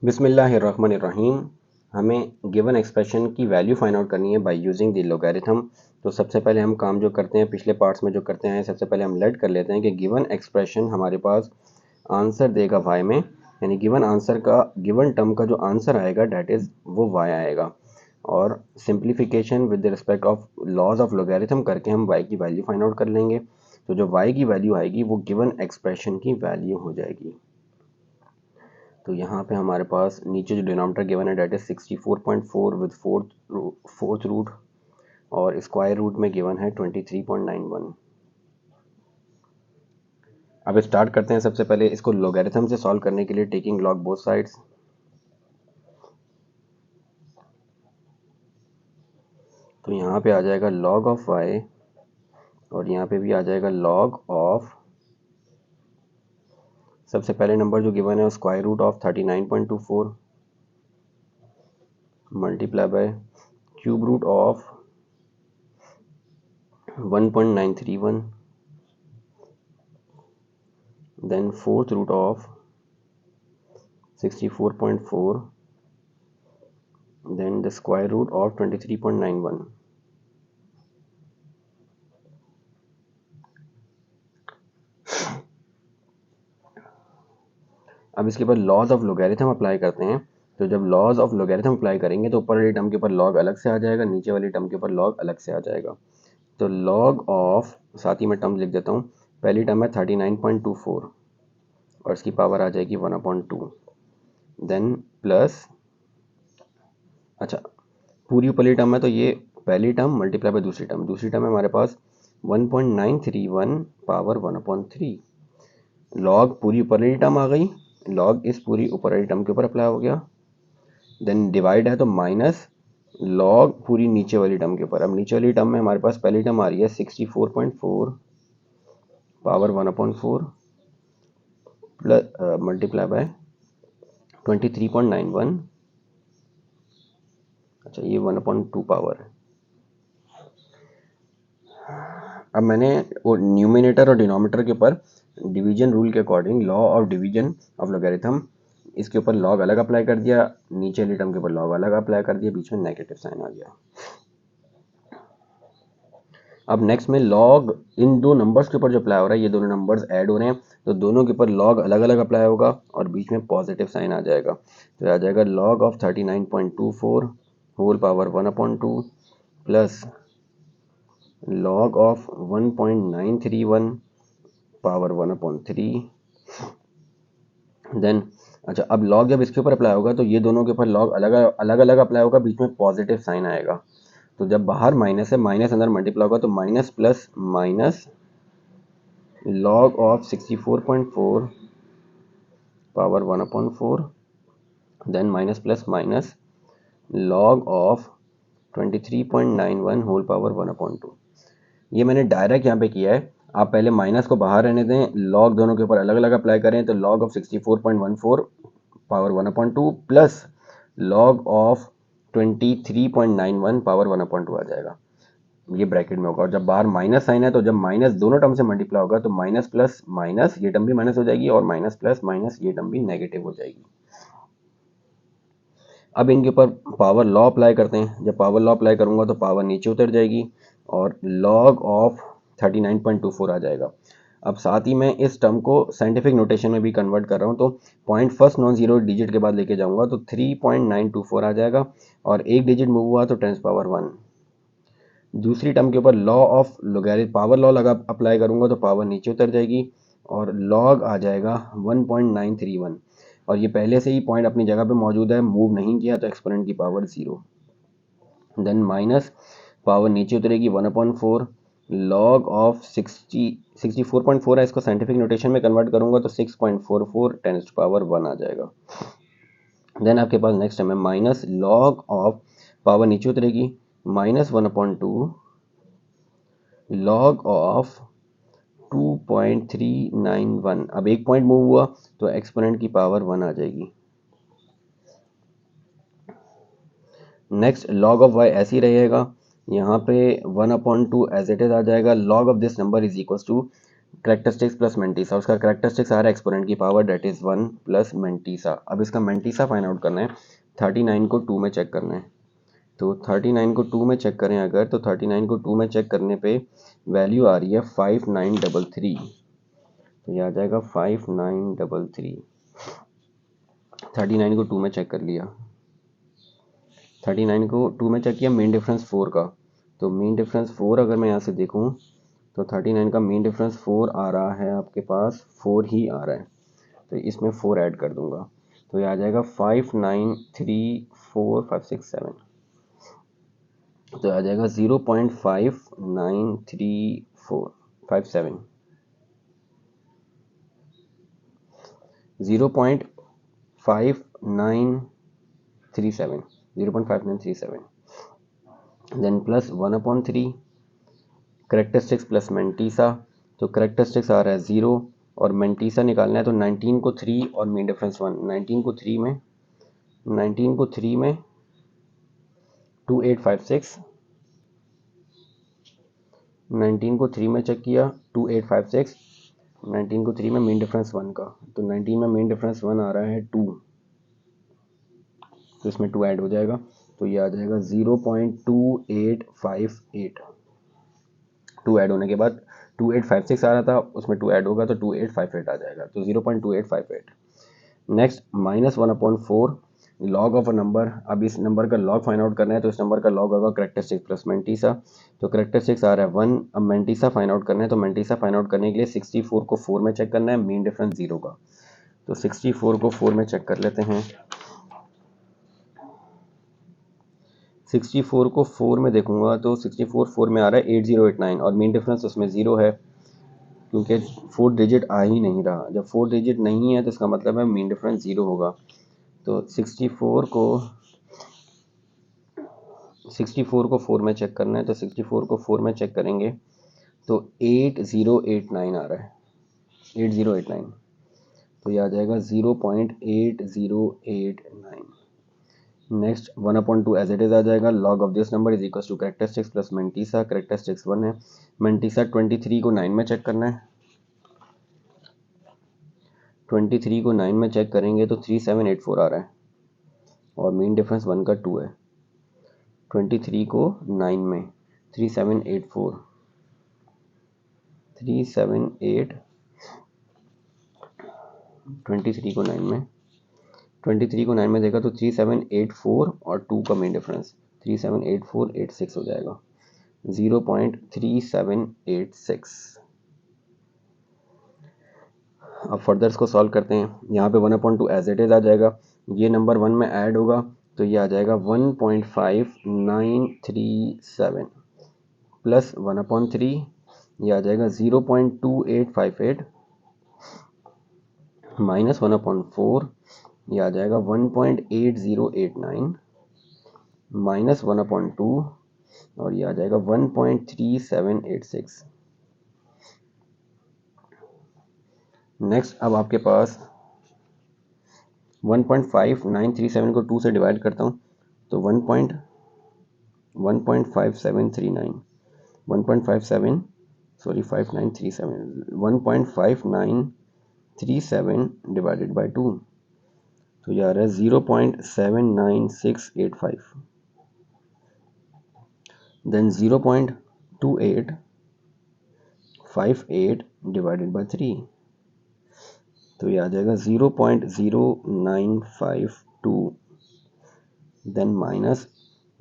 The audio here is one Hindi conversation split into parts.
बिस्मिल्लाहिर्रहमानिर्रहीम। हमें गिवन एक्सप्रेशन की वैल्यू फाइंड आउट करनी है बाय यूजिंग द लोगरिथम। तो सबसे पहले हम काम जो करते हैं पिछले पार्ट्स में जो करते हैं, सबसे पहले हम लेट कर लेते हैं कि गिवन एक्सप्रेशन हमारे पास आंसर देगा y में, यानी गिवन आंसर का गिवन टर्म का जो आंसर आएगा डैट इज़ वो y आएगा। और simplification with respect of laws of logarithm करके हम y की वैल्यू फाइंड आउट कर लेंगे। तो जो y की वैल्यू आएगी वो गिवन एक्सप्रेशन की वैल्यू हो जाएगी। तो यहाँ पे हमारे पास नीचे जो डिनोमिनेटर गिवन है that is 64.4 with fourth root और स्क्वायर रूट में गिवन है 23.91। अब स्टार्ट करते हैं। सबसे पहले इसको लोगरिथम से सॉल्व करने के लिए टेकिंग लॉग बोथ साइड्स। तो यहाँ पे आ जाएगा लॉग ऑफ y और यहाँ पे भी आ जाएगा लॉग ऑफ, सबसे पहले नंबर जो गिवन है square root of 39.24 multiply by cube root of 1.931 then fourth root of 64.4 then the square root of 23.91। अब इसके ऊपर लॉज ऑफ लोगरिथम अप्लाई करते हैं। तो जब लॉज ऑफ लोगरिथम अप्लाई करेंगे तो ऊपर वाली टर्म के ऊपर लॉग अलग से आ जाएगा, नीचे वाली टर्म के ऊपर लॉग अलग से आ जाएगा। तो लॉग ऑफ, साथ ही में टर्म लिख देता हूँ। पहली टर्म है 39.24 और इसकी पावर आ जाएगी 1/2 देन प्लस, अच्छा पूरी ऊपरली टर्म है तो ये पहली टर्म मल्टीप्लाई बाय दूसरी टर्म है हमारे पास 1.931 पावर 1/3। लॉग पूरी ऊपरली टर्म आ गई, लॉग इस पूरी ऊपरली टर्म के ऊपर अप्लाई हो गया, देन डिवाइड है तो माइनस लॉग पूरी नीचे वाली टर्म के ऊपर। अब नीचे वाली टर्म में हमारे पास पहली टर्म आ रही है 64.4 पावर 1/4 प्लस मल्टीप्लाई बाय 23.91, अच्छा ये 1/2 पावर है। अब मैंने वो न्यूमिनेटर और डिनोमिनेटर के ऊपर डिवीजन रूल के according law of division of logarithm, इसके ऊपर लॉग अलग अप्लाई कर दिया, नीचे वाली टर्म के ऊपर लॉग अलग अप्लाई कर दिया, बीच में नेगेटिव साइन आ गया। अब नेक्स्ट में लॉग इन दो नंबर्स के ऊपर जो अप्लाई हो रहा है, ये दोनों नंबर्स ऐड हो रहे हैं तो दोनों के ऊपर लॉग अलग अलग अप्लाई होगा और बीच में पॉजिटिव साइन आ जाएगा। तो आ जाएगा log of 39.24 whole power 1/2 plus log of 1.931 power 1/3 then, अच्छा अब लॉग जब इसके ऊपर अप्लाई होगा तो ये दोनों के ऊपर लॉग अलग अलग अप्लाई होगा, बीच में पॉजिटिव साइन आएगा। तो जब बाहर माइनस है, माइनस अंदर मल्टीप्लाई होगा तो minus plus minus log of 64.4 power 1/4 then minus plus minus log of 23.91 whole power 1/2। ये मैंने डायरेक्ट यहाँ पे किया है, आप पहले माइनस को बाहर रहने दें, लॉग दोनों के ऊपर अलग अलग अप्लाई करें तो log of 64.14 power 1/2 plus log of 23.91 power 1/2 आ जाएगा, ये ब्रैकेट में होगा। और जब बाहर माइनस साइन है तो जब माइनस दोनों टर्म से मल्टीप्लाई होगा तो माइनस प्लस माइनस ये टर्म भी माइनस हो जाएगी और माइनस प्लस माइनस ये टर्म भी नेगेटिव हो जाएगी। अब इनके ऊपर पावर लॉ अप्लाई करते हैं। जब पावर लॉ अप्लाई करूंगा तो पावर नीचे उतर जाएगी और लॉग ऑफ 39.24 आ जाएगा। अब साथ ही मैं इस टर्म को साइंटिफिक नोटेशन में भी कन्वर्ट कर रहा हूँ, तो point first non zero digit के बाद लेके जाऊंगा तो 3.924 आ जाएगा और एक डिजिट मूव हुआ तो 10⁻⁴। दूसरी टर्म के ऊपर law of logarithm power law लगा अप्लाई करूंगा तो पावर नीचे उतर जाएगी और लॉग आ जाएगा 1.931 और ये पहले से ही पॉइंट अपनी जगह पे मौजूद है, मूव नहीं किया तो एक्सपोनेंट की पावर 0 देन माइनस पावर नीचे उतरेगी 1/4 लॉग ऑफ 64.4 है, इसको साइंटिफिक नोटेशन में कन्वर्ट करूंगा तो 6.44 10⁻⁴ आ जाएगा। देन आपके पास नेक्स्ट टर्म है माइनस लॉग ऑफ पावर नीचे उतरेगी -1/2 लॉग ऑफ 2.391, अब एक पॉइंट मूव हुआ तो एक्सपोनेंट की पावर 1 आ जाएगी। नेक्स्ट लॉग ऑफ y ऐसे ही रहेगा, यहाँ पे 1/2 एज इट इज आ जाएगा। Log of this number is equal to characteristics plus mantissa, उसका करेक्टरिस्टिक्स आ रहा है एक्सपोनेंट की power that is 1 plus mantissa. अब इसका मेंटीसा फाइंड आउट करना है, 39 को 2 में चेक करना है। तो 39 को 2 में चेक करें अगर, तो 39 को 2 में चेक करने पे वैल्यू आ रही है 5933। तो ये आ जाएगा 5933। 39 को 2 में चेक कर लिया, 39 को 2 में चेक किया मीन डिफरेंस 4 का। तो मीन डिफरेंस 4 अगर मैं यहाँ से देखूँ तो 39 का मीन डिफरेंस 4 आ रहा है आपके पास, 4 ही आ रहा है। तो इसमें 4 ऐड कर दूंगा, तो ये आ जाएगा 593456 तो आ जाएगा 0.593457, 0.5937, 0.5937। Then plus 1/3 characteristics plus mantissa. तो करेक्टरिस्टिक्स आ रहा है 0 और मेंटीसा निकालना है, तो 19 को 3 और मीन डिफरेंस 1। 19 को 3 में 2856, 19 को 3 में चेक किया 2856, 19 को 3 में मीन डिफरेंस 1 का। तो 19 में मीन डिफरेंस 1 आ रहा है 2, तो इसमें 2 ऐड हो जाएगा, तो ये आ जाएगा 0.2858। 2 ऐड होने के बाद 2856 आ रहा था, उसमें 2 ऐड होगा तो 2858 आ जाएगा, तो 0.2858। Next -1/4 log of a number. अब इस नंबर का लॉग फाइंड आउट करना है, तो इस नंबर का लॉग होगा करेक्टरिस्टिक्स प्लस मेंटीसा। तो करेक्टरिस्टिक्स आ रहा है 1, अब मेंटीसा फाइंड आउट करना है, तो मेंटीसा फाइंड आउट करने के लिए 64 को 4 में चेक करना है, मीन डिफरेंस 0 का। तो 64 को 4 में चेक कर लेते हैं। 64 को 4 में देखूंगा तो 64 4 में आ रहा है 8089 और मीन डिफरेंस उसमें 0 है, क्योंकि 4 डिजिट आ ही नहीं रहा। जब 4 डिजिट नहीं है तो इसका मतलब है मीन डिफरेंस 0 होगा। तो 64 को 4 में चेक करना है, तो 64 को 4 में चेक करेंगे तो 8089 आ रहा है, 8089। तो ये आ जाएगा 0.8089। नेक्स्ट 1/2 एज इट इज आ जाएगा। Log of this number is equal to characteristics plus mantissa. Characteristics 1 है, मेंटीसा 23 को 9 में चेक करना है। 23 को 9 में चेक करेंगे तो 3784 आ रहा है और मीन डिफरेंस 1 का 2 है। 23 को 9 में 3784, 378, 23 को 9 में 23 को 9 में देखा तो 3784 और 2 का मेन डिफरेंस 378486 हो जाएगा, 0.3786। अब फर्दर इसको सॉल्व करते हैं। यहाँ पे 1/2 एज इट इज आ जाएगा, ये नंबर 1 में ऐड होगा तो ये आ जाएगा 1.5937 प्लस 1/3, ये आ जाएगा 0.2858 माइनस 1/4, ये आ जाएगा 1.8089 माइनस 1/2 और ये आ जाएगा 1.3786। नेक्स्ट अब आपके पास 1.5937 को 2 से डिवाइड करता हूँ तो 1.5739, 1.57 सॉरी 5937, 1.5937 डिवाइडेड बाय 2, तो ये आ रहा है 0.79685। देन 0.2858 डिवाइडेड बाय 3, तो ये आ जाएगा 0.0952। देन माइनस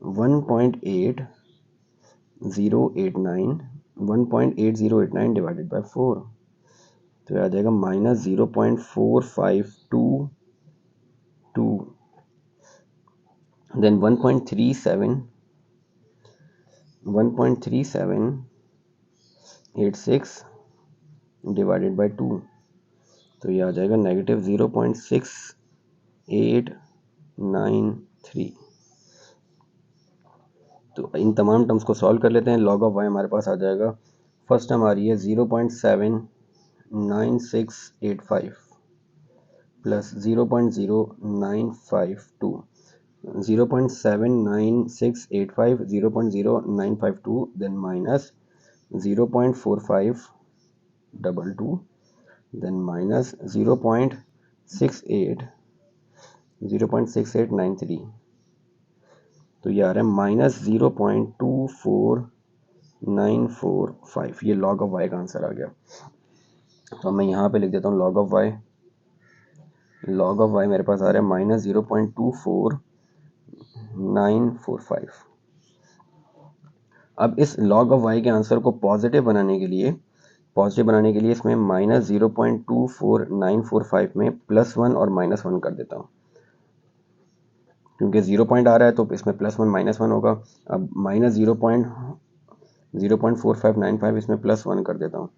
1.8089 डिवाइडेड बाय 4, तो ये आ जाएगा माइनस 0.4522। देन 1.3786 डिवाइडेड बाय 2, तो ये आ जाएगा नेगेटिव 0.6893। तो इन तमाम टर्म्स को सॉल्व कर लेते हैं। लॉग ऑफ वाई हमारे पास आ जाएगा, फर्स्ट टर्म आ रही है 0.79685 plus 0.0952, 0.79685, 0.0952, then minus 0.45 22 then minus 0.6893, तो ये आ रहा है माइनस 0.24945। ये लॉग ऑफ वाई का आंसर आ गया। तो मैं यहाँ पे लिख देता हूँ log of y. Log of y मेरे पास आ रहा है माइनस 0.24945। अब इस लॉग ऑफ वाई के आंसर को पॉजिटिव बनाने के लिए इसमें माइनस 0.24945 में +1 और -1 कर देता हूँ, क्योंकि 0 पॉइंट आ रहा है तो इसमें +1 -1 होगा। अब माइनस 0.4595 इसमें +1 कर देता हूँ,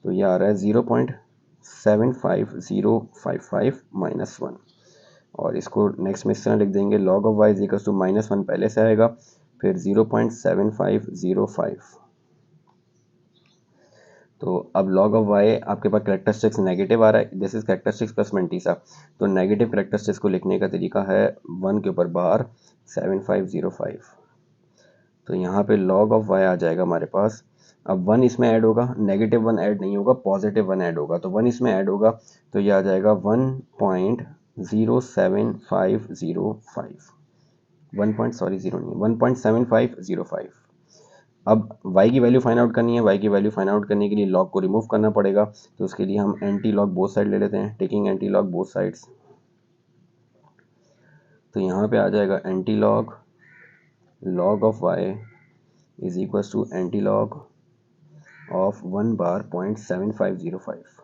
तो ये आ रहा है 0.75055 -1। और इसको नेक्स्ट में इस तरह लिख देंगे, log of y is equal to -1 पहले से आएगा, फिर 0.7505। तो अब लॉग ऑफ वाई आपके पास करेक्टरिस्टिक्स नेगेटिव आ रहा है, this is characteristics plus mantissa. तो नेगेटिव करेक्टरिस्टिक्स को लिखने का तरीका है 1 के ऊपर बार 7505। तो यहाँ पे लॉग ऑफ वाई आ जाएगा हमारे पास। अब 1 इसमें ऐड होगा, -1 ऐड नहीं होगा, +1 ऐड होगा। तो 1 इसमें ऐड होगा तो ये आ जाएगा 1.07505। 1.7505। अब y की वैल्यू फाइंड आउट करनी है। y की वैल्यू फाइंड आउट करने के लिए लॉग को रिमूव करना पड़ेगा, तो उसके लिए हम एंटी लॉग बोथ साइड ले लेते हैं, taking anti log both sides. तो यहाँ पे आ जाएगा anti log log of y is equal to anti log of 1 bar 0.7505।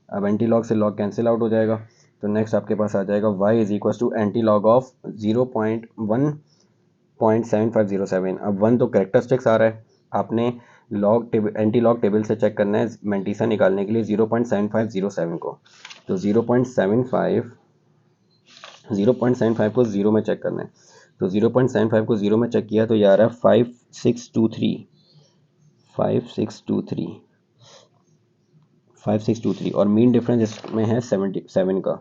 अब एंटी लॉग से लॉग कैंसिल आउट हो जाएगा, तो नेक्स्ट आपके पास आ जाएगा y is equal to anti log of 0.1.7507। अब 1 तो करेक्टरिस्टिक्स आ रहा है, आपने log table anti log table से चेक करना है मेंटिसा निकालने के लिए 0.7507 को। तो 0.75 को 0 में चेक करना है, तो 0.75 को 0 में चेक किया तो ये आ रहा है 5623 और मीन डिफरेंस इसमें है 77 का,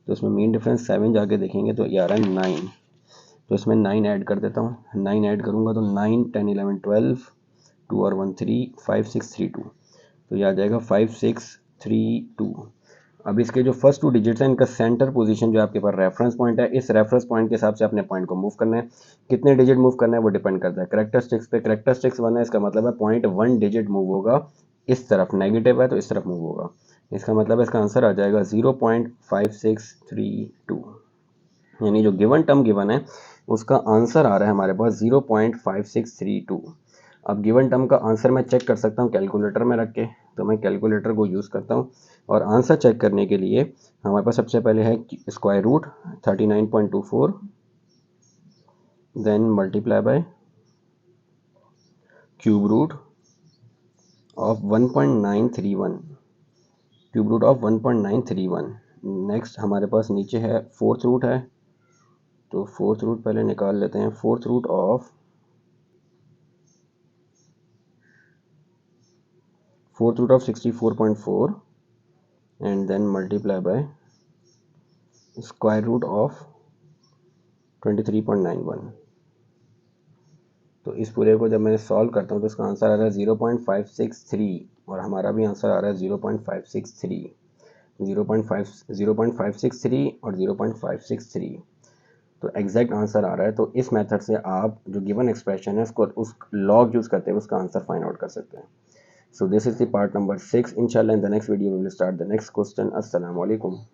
तो इसमें मीन डिफरेंस 7 जाके देखेंगे तो ये आ रहा है 9। तो इसमें 9 ऐड कर देता हूँ, 9 ऐड करूँगा तो 9 10 11 12 2 और 1 3 5632, तो ये आ जाएगा 5632। अब इसके जो फर्स्ट 2 डिजिट्स हैं इनका सेंटर पोजीशन जो आपके पास रेफरेंस पॉइंट है, इस रेफरेंस पॉइंट के हिसाब से अपने पॉइंट को मूव करना है। कितने डिजिट मूव करना है वो डिपेंड करता है करेक्टरिस्टिक्स पे। करेक्टरिस्टिक्स 1 है, इसका मतलब है पॉइंट 1 डिजिट मूव होगा इस तरफ, नेगेटिव है तो इस तरफ मूव होगा। इसका मतलब है इसका आंसर आ जाएगा 0.5632, यानी जो गिवन टर्म गिवन है उसका आंसर आ रहा है हमारे पास 0.5632। अब गिवन टर्म का आंसर मैं चेक कर सकता हूँ कैलकुलेटर में रख के, तो मैं कैलकुलेटर को यूज़ करता हूँ और आंसर चेक करने के लिए हमारे पास सबसे पहले है square root 39.24, then multiply by cube root of 1.931, cube root of 1.931। Next हमारे पास नीचे है फोर्थ रूट है, तो फोर्थ रूट पहले निकाल लेते हैं। Fourth root of 64.4 and then multiply by square root of 23.91। तो इस पूरे को जब मैं सॉल्व करता हूँ तो इसका आंसर आ रहा है 0.563 और हमारा भी आंसर आ रहा है 0.563, 0.563 और 0.563। तो एग्जैक्ट आंसर आ रहा है। तो इस मेथड से आप जो गिवन एक्सप्रेशन है उसको उस लॉग यूज़ करते हुए उसका आंसर फाइंड आउट कर सकते हैं। So this is the part number 6. Inshallah in the next video we will start the next question. Assalamu alaikum.